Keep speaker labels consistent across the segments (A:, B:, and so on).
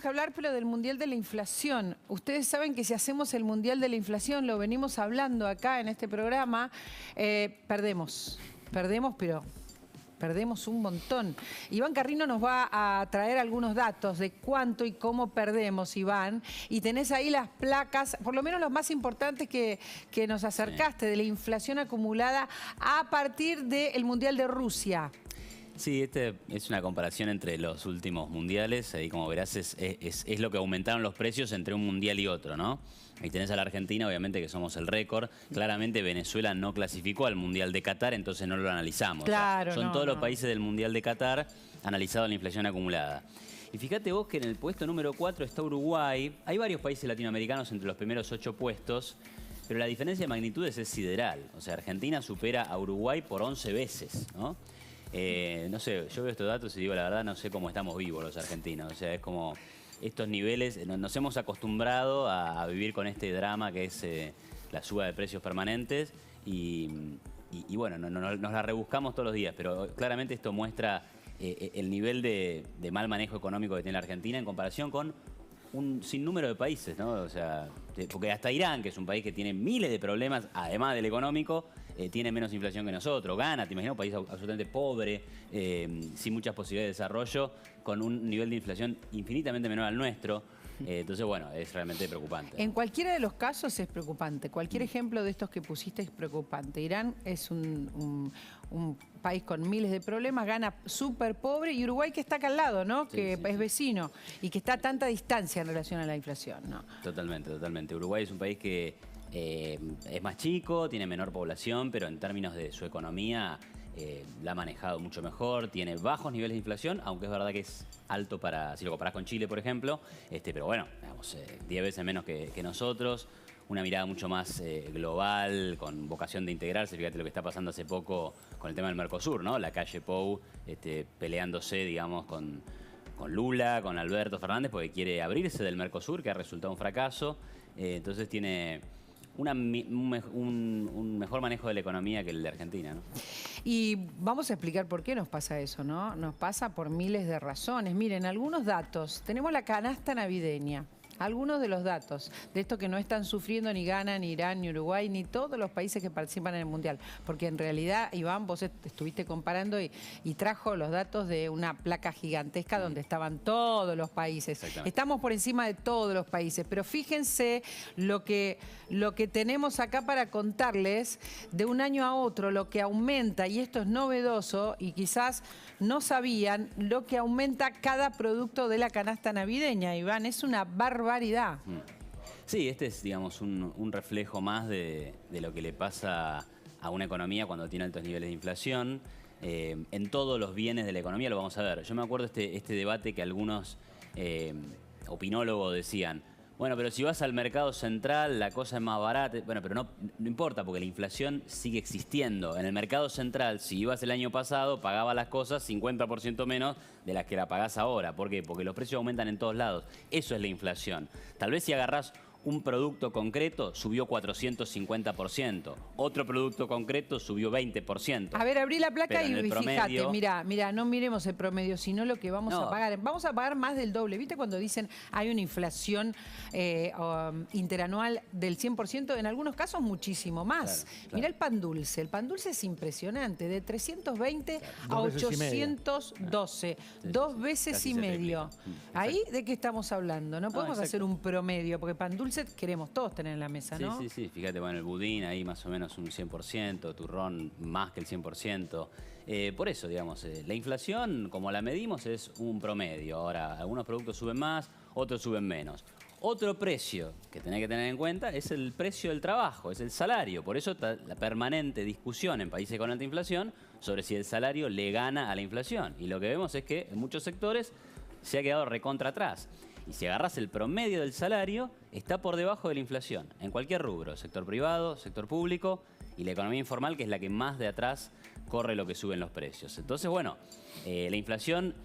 A: que hablar, pero del Mundial de la Inflación. Ustedes saben que si hacemos el Mundial de la Inflación, lo venimos hablando acá en este programa, perdemos, pero perdemos un montón. Iván Carrino nos va a traer algunos datos de cuánto y cómo perdemos, Iván. Y tenés ahí las placas, por lo menos los más importantes que nos acercaste, de la inflación acumulada a partir del Mundial de Rusia.
B: Sí, es una comparación entre los últimos mundiales. Ahí, como verás, es lo que aumentaron los precios entre un mundial y otro, ¿no? Ahí tenés a la Argentina, obviamente que somos el récord. Claramente Venezuela no clasificó al Mundial de Qatar, entonces no lo analizamos.
A: Claro,
B: o sea, son todos los países del Mundial de Qatar analizados la inflación acumulada. Y fíjate vos que en el puesto número 4 está Uruguay. Hay varios países latinoamericanos entre los primeros 8 puestos, pero la diferencia de magnitudes es sideral. O sea, Argentina supera a Uruguay por 11 veces, ¿no? No sé, yo veo estos datos y digo, la verdad, no sé cómo estamos vivos los argentinos. O sea, es como estos niveles, nos hemos acostumbrado a vivir con este drama que es la suba de precios permanentes y bueno, nos la rebuscamos todos los días, pero claramente esto muestra el nivel de mal manejo económico que tiene la Argentina en comparación con un sinnúmero de países, ¿no? O sea, porque hasta Irán, que es un país que tiene miles de problemas, además del económico, tiene menos inflación que nosotros. Ghana, te imaginas, un país absolutamente pobre, sin muchas posibilidades de desarrollo, con un nivel de inflación infinitamente menor al nuestro. Entonces, bueno, es realmente preocupante.
A: En cualquiera de los casos es preocupante. Cualquier ejemplo de estos que pusiste es preocupante. Irán es un país con miles de problemas, Ghana súper pobre, y Uruguay que está acá al lado, ¿no? Que es vecino y que está a tanta distancia en relación a la inflación, ¿no?
B: Totalmente, totalmente. Uruguay es un país que es más chico, tiene menor población, pero en términos de su economía la ha manejado mucho mejor, tiene bajos niveles de inflación, aunque es verdad que es alto si lo comparás con Chile, por ejemplo, pero bueno, digamos, 10 veces menos que nosotros, una mirada mucho más global, con vocación de integrarse. Fíjate lo que está pasando hace poco con el tema del Mercosur, ¿no? La calle Pou peleándose, digamos, con Lula, con Alberto Fernández, porque quiere abrirse del Mercosur, que ha resultado un fracaso. Entonces tiene un mejor manejo de la economía que el de Argentina, ¿no?
A: Y vamos a explicar por qué nos pasa eso, ¿no? Nos pasa por miles de razones. Miren, algunos datos. Tenemos la canasta navideña. Algunos de los datos de esto que no están sufriendo ni Ghana, ni Irán, ni Uruguay, ni todos los países que participan en el Mundial. Porque en realidad, Iván, vos estuviste comparando y trajo los datos de una placa gigantesca donde estaban todos los países. Estamos por encima de todos los países, pero fíjense lo que tenemos acá para contarles de un año a otro, lo que aumenta, y esto es novedoso y quizás no sabían, lo que aumenta cada producto de la canasta navideña, Iván. Es una barbaridad.
B: Sí, este es, digamos, un reflejo más de lo que le pasa a una economía cuando tiene altos niveles de inflación. En todos los bienes de la economía lo vamos a ver. Yo me acuerdo este debate que algunos opinólogos decían, bueno, pero si vas al mercado central la cosa es más barata. Bueno, pero no importa porque la inflación sigue existiendo. En el mercado central, si ibas el año pasado, pagabas las cosas 50% menos de las que la pagás ahora. ¿Por qué? Porque los precios aumentan en todos lados. Eso es la inflación. Tal vez si agarrás un producto concreto, subió 450%. Otro producto concreto subió 20%.
A: A ver, abrí la placa y
B: promedio...
A: fíjate, mira, no miremos el promedio, sino lo que vamos a pagar. Vamos a pagar más del doble. ¿Viste cuando dicen hay una inflación interanual del 100%? En algunos casos muchísimo más. Claro. Mirá el pan dulce. El pan dulce es impresionante. De 320 a 812. Dos veces y medio. Ahí, ¿de qué estamos hablando? No podemos hacer un promedio, porque pan dulce queremos todos tener en la mesa, ¿no?
B: Sí. Fíjate, bueno, el budín ahí más o menos un 100%, turrón más que el 100%. Por eso, digamos, la inflación, como la medimos, es un promedio. Ahora, algunos productos suben más, otros suben menos. Otro precio que tenés que tener en cuenta es el precio del trabajo, es el salario. Por eso está la permanente discusión en países con alta inflación sobre si el salario le gana a la inflación. Y lo que vemos es que en muchos sectores se ha quedado recontra atrás. Y si agarras el promedio del salario, está por debajo de la inflación, en cualquier rubro, sector privado, sector público y la economía informal, que es la que más de atrás corre lo que suben los precios. Entonces, bueno, la inflación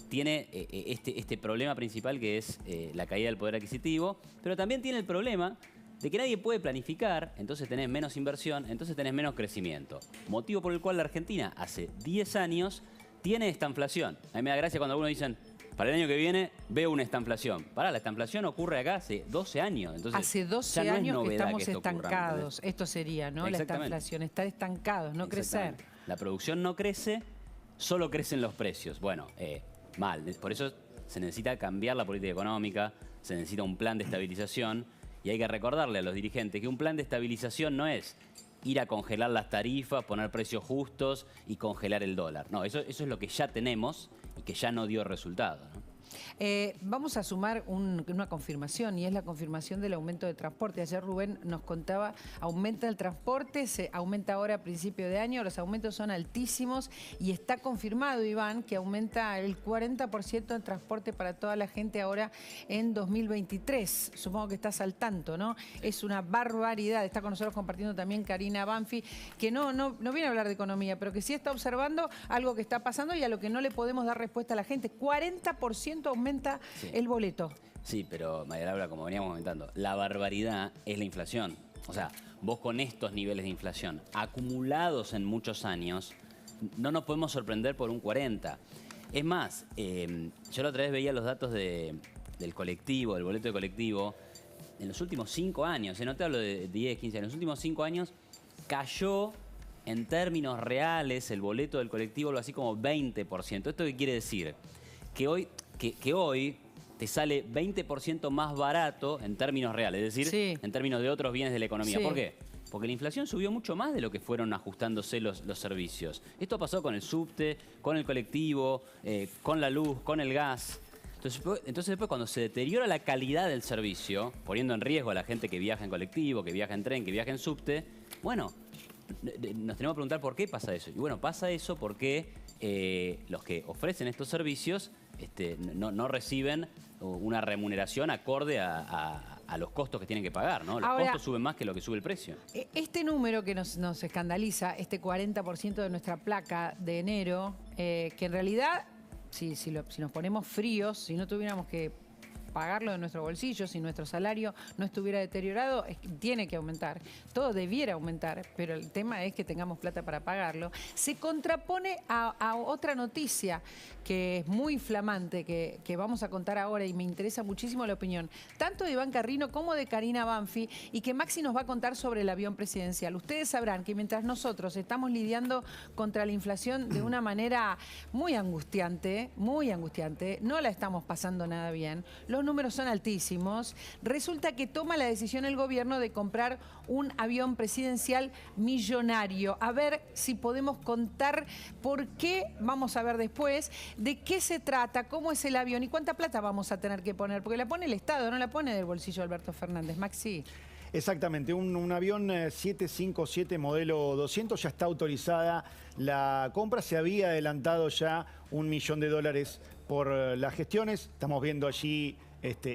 B: tiene este problema principal que es la caída del poder adquisitivo, pero también tiene el problema de que nadie puede planificar, entonces tenés menos inversión, entonces tenés menos crecimiento. Motivo por el cual la Argentina hace 10 años tiene esta inflación. A mí me da gracia cuando algunos dicen, para el año que viene veo una estanflación. La estanflación ocurre acá hace 12 años. Entonces,
A: hace 12
B: ya no es
A: años que
B: novedad
A: estamos
B: esto ocurra,
A: estancados. Esto sería, ¿no? La estanflación, estar estancados, no crecer.
B: La producción no crece, solo crecen los precios. Bueno, mal. Por eso se necesita cambiar la política económica, se necesita un plan de estabilización y hay que recordarle a los dirigentes que un plan de estabilización no es ir a congelar las tarifas, poner precios justos y congelar el dólar. No, eso es lo que ya tenemos y que ya no dio resultado, ¿no?
A: Vamos a sumar una confirmación y es la confirmación del aumento de transporte. Ayer Rubén nos contaba, aumenta el transporte, se aumenta ahora a principio de año, los aumentos son altísimos y está confirmado, Iván, que aumenta el 40% el transporte para toda la gente ahora en 2023. Supongo que estás al tanto, ¿no? Es una barbaridad. Está con nosotros compartiendo también Karina Banfi, que no viene a hablar de economía, pero que sí está observando algo que está pasando y a lo que no le podemos dar respuesta a la gente. 40% aumenta el boleto.
B: Sí, pero María Laura, como veníamos comentando, la barbaridad es la inflación. O sea, vos con estos niveles de inflación acumulados en muchos años, no nos podemos sorprender por un 40. Es más, yo la otra vez veía los datos del colectivo, del boleto de colectivo, en los últimos 5 años, no te hablo de 10, 15 años, en los últimos 5 años cayó en términos reales el boleto del colectivo algo así como 20%. ¿Esto qué quiere decir? Que hoy te sale 20% más barato en términos reales, es decir, en términos de otros bienes de la economía. ¿Por qué? Porque la inflación subió mucho más de lo que fueron ajustándose los servicios. Esto pasó con el subte, con el colectivo, con la luz, con el gas. Entonces después cuando se deteriora la calidad del servicio, poniendo en riesgo a la gente que viaja en colectivo, que viaja en tren, que viaja en subte, bueno, nos tenemos que preguntar por qué pasa eso. Y bueno, pasa eso porque los que ofrecen estos servicios no reciben una remuneración acorde a los costos que tienen que pagar, ¿no? Los costos suben más que lo que sube el precio.
A: Este número que nos escandaliza, este 40% de nuestra placa de enero, que en realidad, si nos ponemos fríos, si no tuviéramos que pagarlo de nuestro bolsillo, si nuestro salario no estuviera deteriorado, tiene que aumentar. Todo debiera aumentar, pero el tema es que tengamos plata para pagarlo. Se contrapone a otra noticia que es muy flamante, que vamos a contar ahora y me interesa muchísimo la opinión, tanto de Iván Carrino como de Karina Banfi, y que Maxi nos va a contar sobre el avión presidencial. Ustedes sabrán que mientras nosotros estamos lidiando contra la inflación de una manera muy angustiante, no la estamos pasando nada bien, los números son altísimos, resulta que toma la decisión el gobierno de comprar un avión presidencial millonario. A ver si podemos contar por qué, vamos a ver después, de qué se trata, cómo es el avión y cuánta plata vamos a tener que poner, porque la pone el Estado, no la pone del bolsillo Alberto Fernández. Maxi.
C: Exactamente, un avión 757 modelo 200, ya está autorizada la compra, se había adelantado ya $1 millón por las gestiones, estamos viendo allí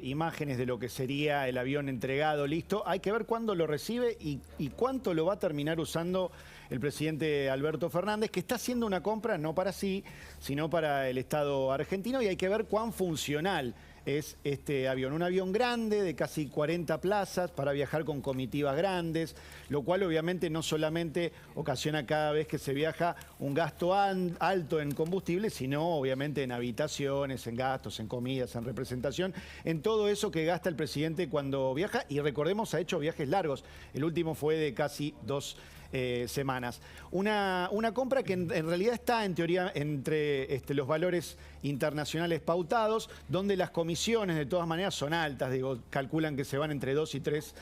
C: imágenes de lo que sería el avión entregado, listo. Hay que ver cuándo lo recibe y cuánto lo va a terminar usando el presidente Alberto Fernández, que está haciendo una compra no para sí, sino para el Estado argentino, y hay que ver cuán funcional es este avión. Un avión grande de casi 40 plazas para viajar con comitivas grandes, lo cual obviamente no solamente ocasiona cada vez que se viaja un gasto alto en combustible, sino obviamente en habitaciones, en gastos, en comidas, en representación, en todo eso que gasta el presidente cuando viaja. Y recordemos, ha hecho viajes largos. El último fue de casi 2 semanas. Una compra que en realidad está en teoría entre los valores internacionales pautados, donde las comisiones de todas maneras son altas, digo, calculan que se van entre 2 y 3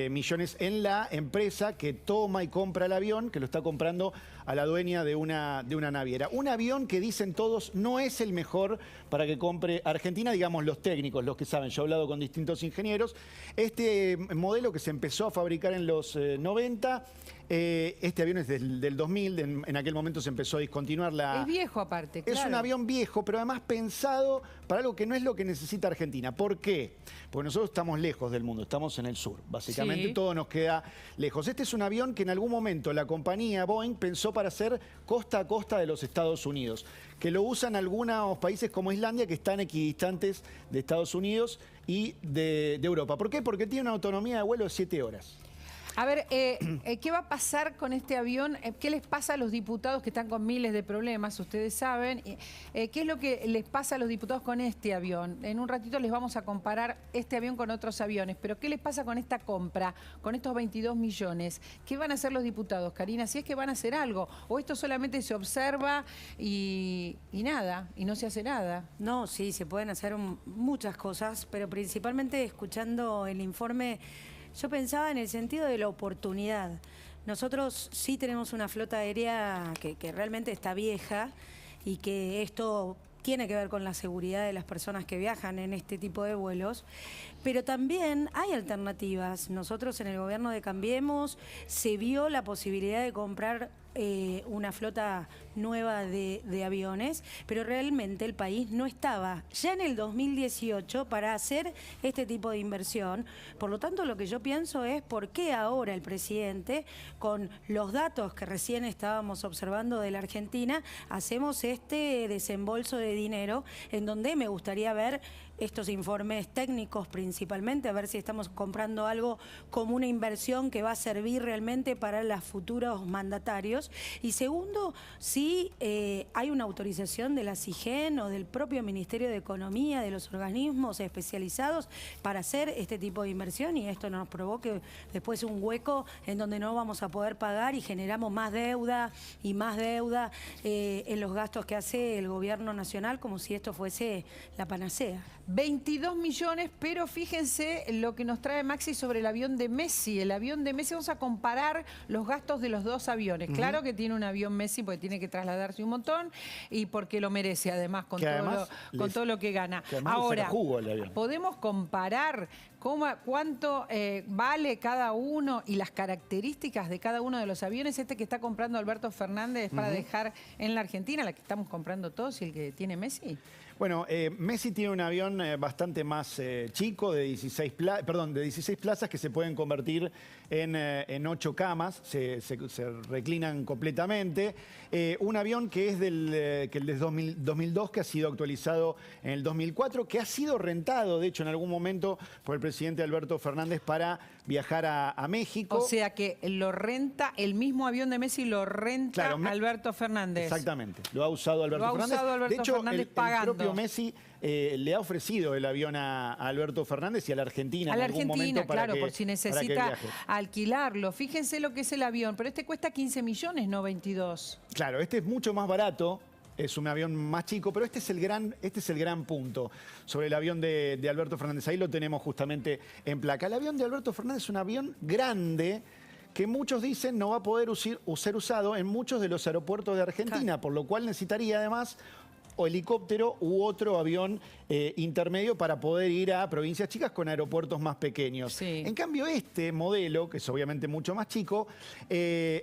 C: millones en la empresa que toma y compra el avión, que lo está comprando a la dueña de una naviera. Un avión que dicen todos no es el mejor para que compre Argentina, digamos los técnicos, los que saben. Yo he hablado con distintos ingenieros. Este modelo que se empezó a fabricar en los 90, este avión es del 2000, en aquel momento se empezó a discontinuar la...
A: Es viejo aparte, claro.
C: Es un avión viejo, pero además pensado para algo que no es lo que necesita Argentina. ¿Por qué? Porque nosotros estamos lejos del mundo, estamos en el sur. Básicamente todo nos queda lejos. Este es un avión que en algún momento la compañía Boeing pensó para hacer costa a costa de los Estados Unidos, que lo usan algunos países como Islandia, que están equidistantes de Estados Unidos y de Europa. ¿Por qué? Porque tiene una autonomía de vuelo de 7 horas.
A: A ver, ¿qué va a pasar con este avión? ¿Qué les pasa a los diputados que están con miles de problemas? Ustedes saben. ¿Qué es lo que les pasa a los diputados con este avión? En un ratito les vamos a comparar este avión con otros aviones, pero ¿qué les pasa con esta compra, con estos 22 millones? ¿Qué van a hacer los diputados, Karina? Si es que van a hacer algo, o esto solamente se observa y nada, y no se hace nada.
D: No, sí, se pueden hacer muchas cosas, pero principalmente escuchando el informe, yo pensaba en el sentido de la oportunidad. Nosotros sí tenemos una flota aérea que realmente está vieja y que esto tiene que ver con la seguridad de las personas que viajan en este tipo de vuelos, pero también hay alternativas. Nosotros en el gobierno de Cambiemos se vio la posibilidad de comprar una flota nueva de aviones, pero realmente el país no estaba ya en el 2018 para hacer este tipo de inversión. Por lo tanto, lo que yo pienso es por qué ahora el presidente, con los datos que recién estábamos observando de la Argentina, hacemos este desembolso de dinero, en donde me gustaría ver estos informes técnicos principalmente, a ver si estamos comprando algo como una inversión que va a servir realmente para los futuros mandatarios. Y segundo, si hay una autorización de la SIGEN o del propio Ministerio de Economía, de los organismos especializados para hacer este tipo de inversión, y esto no nos provoque después un hueco en donde no vamos a poder pagar y generamos más deuda y más deuda en los gastos que hace el gobierno nacional, como si esto fuese la panacea.
A: 22 millones, pero fíjense lo que nos trae Maxi sobre el avión de Messi. El avión de Messi, vamos a comparar los gastos de los dos aviones. Claro que tiene un avión Messi porque tiene que trasladarse un montón y porque lo merece además con todo lo que gana. Ahora, podemos comparar cuánto vale cada uno y las características de cada uno de los aviones. Este que está comprando Alberto Fernández para dejar en la Argentina, la que estamos comprando todos, y el que tiene Messi.
C: Bueno, Messi tiene un avión bastante más chico, de 16 plazas, que se pueden convertir en 8 camas, se reclinan completamente. Un avión que es el de 2002, que ha sido actualizado en el 2004, que ha sido rentado, de hecho, en algún momento por el presidente Alberto Fernández para viajar a México.
A: O sea que lo renta, el mismo avión de Messi lo renta Alberto Fernández.
C: Exactamente, lo ha usado Alberto Fernández.
A: Lo ha usado Alberto Fernández pagando.
C: El propio Messi le ha ofrecido el avión a Alberto Fernández y a la Argentina.
A: A la Argentina, claro, por si necesita alquilarlo. Fíjense lo que es el avión, pero este cuesta 15 millones, no 22.
C: Claro, este es mucho más barato. Es un avión más chico, pero este es el gran punto sobre el avión de Alberto Fernández. Ahí lo tenemos justamente en placa. El avión de Alberto Fernández es un avión grande que muchos dicen no va a poder ser usado en muchos de los aeropuertos de Argentina, por lo cual necesitaría además o helicóptero u otro avión intermedio para poder ir a provincias chicas con aeropuertos más pequeños.
A: Sí.
C: En cambio, este modelo, que es obviamente mucho más chico,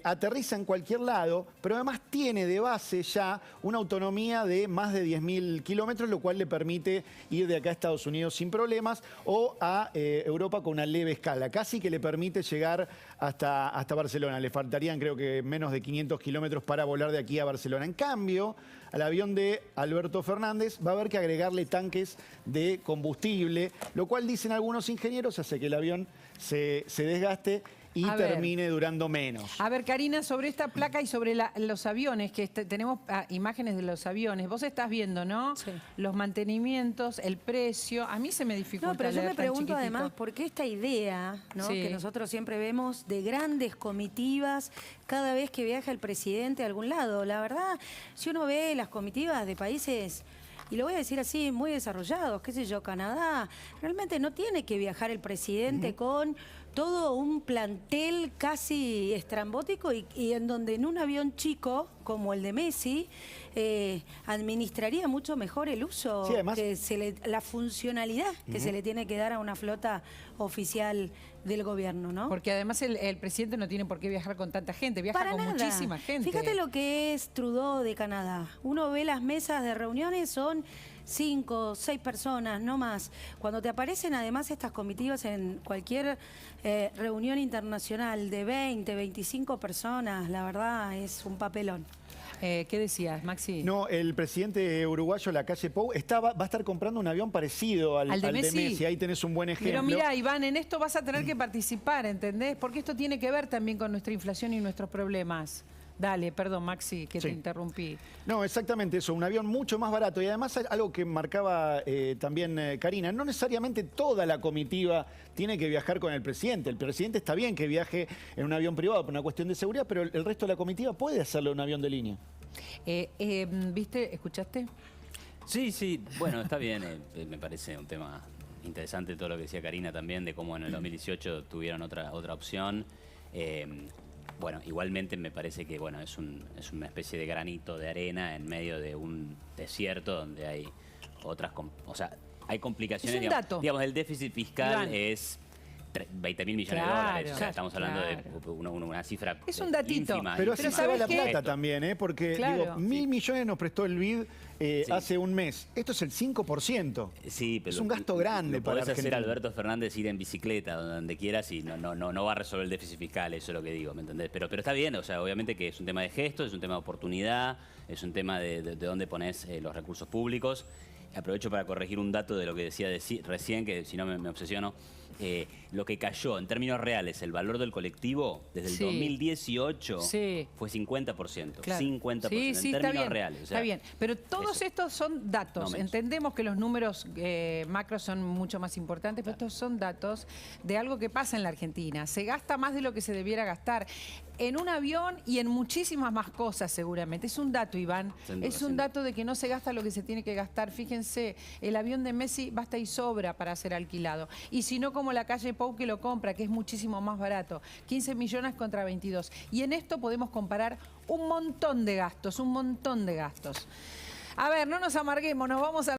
C: aterriza en cualquier lado, pero además tiene de base ya una autonomía de más de 10.000 kilómetros, lo cual le permite ir de acá a Estados Unidos sin problemas o a Europa con una leve escala. Casi que le permite llegar hasta Barcelona. Le faltarían, creo que, menos de 500 kilómetros para volar de aquí a Barcelona. En cambio, al avión de Alberto Fernández va a haber que agregarle tanques de combustible, lo cual, dicen algunos ingenieros, hace que el avión se desgaste y termine durando menos.
A: A ver, Karina, sobre esta placa y sobre los aviones, que tenemos imágenes de los aviones. Vos estás viendo, ¿no?
D: Sí.
A: Los mantenimientos, el precio. A mí se me dificulta.
D: No, pero yo
A: leer
D: me
A: tan
D: pregunto
A: chiquitito.
D: además por qué esta idea, ¿no?, que nosotros siempre vemos de grandes comitivas cada vez que viaja el presidente a algún lado. La verdad, si uno ve las comitivas de países, y lo voy a decir así, muy desarrollados, qué sé yo, Canadá, realmente no tiene que viajar el presidente con todo un plantel casi estrambótico y en donde en un avión chico como el de Messi administraría mucho mejor el uso,
C: sí, además,
D: la funcionalidad que se le tiene que dar a una flota oficial del gobierno, ¿no?
A: Porque además el presidente no tiene por qué viajar con tanta gente, viaja
D: Para
A: con
D: nada.
A: muchísima gente.
D: Fíjate lo que es Trudeau de Canadá. Uno ve las mesas de reuniones, son 5, 6 personas, no más. Cuando te aparecen además estas comitivas en cualquier reunión internacional de 20, 25 personas, la verdad es un papelón.
A: ¿Qué decías, Maxi?
C: No, el presidente uruguayo, Lacalle Pou, va a estar comprando un avión parecido al de Messi. Ahí tenés un buen ejemplo.
A: Pero mira, Iván, en esto vas a tener que participar, ¿entendés? Porque esto tiene que ver también con nuestra inflación y nuestros problemas. Dale, perdón, Maxi, que te interrumpí.
C: No, exactamente eso, un avión mucho más barato. Y además algo que marcaba también Karina, no necesariamente toda la comitiva tiene que viajar con el presidente. El presidente está bien que viaje en un avión privado por una cuestión de seguridad, pero el resto de la comitiva puede hacerlo en un avión de línea.
A: ¿Viste? ¿Escuchaste?
B: Sí, bueno, está bien. Me parece un tema interesante todo lo que decía Karina también, de cómo en el 2018 tuvieron otra opción. Bueno, igualmente me parece que bueno, es una especie de granito de arena en medio de un desierto donde hay otras... O sea, hay complicaciones.
A: Es un dato.
B: Digamos, el déficit fiscal
A: Iván.
B: es 20.000 millones de dólares. O sea, estamos hablando de una cifra
A: es un datito.
B: ínfima.
C: Pero así se va la plata
B: Esto.
C: también, ¿eh? Porque digo, 1.000 millones nos prestó el BID hace un mes. Esto es el 5%.
B: Sí, pero
C: es un gasto grande para
B: Argentina.
C: Argentina.
B: Hacer Alberto Fernández ir en bicicleta donde quieras y no va a resolver el déficit fiscal, eso es lo que digo, ¿me entendés? Pero está bien, o sea, obviamente que es un tema de gestos, es un tema de oportunidad, es un tema de dónde pones los recursos públicos. Aprovecho para corregir un dato de lo que decía recién, que si no me obsesiono. Lo que cayó en términos reales, el valor del colectivo, desde el 2018 fue 50%.
A: Claro.
B: 50%
A: Sí,
B: en términos
A: está bien,
B: reales. O sea,
A: está bien, pero todos estos son datos.
B: No,
A: Entendemos que los números macros son mucho más importantes, pero estos son datos de algo que pasa en la Argentina. Se gasta más de lo que se debiera gastar en un avión y en muchísimas más cosas seguramente. Es un dato, Iván. Es un dato de que no se gasta lo que se tiene que gastar. Fíjense, el avión de Messi basta y sobra para ser alquilado. Y si no, como Lacalle Pou que lo compra, que es muchísimo más barato. 15 millones contra 22. Y en esto podemos comparar un montón de gastos, un montón de gastos. A ver, no nos amarguemos, nos vamos a...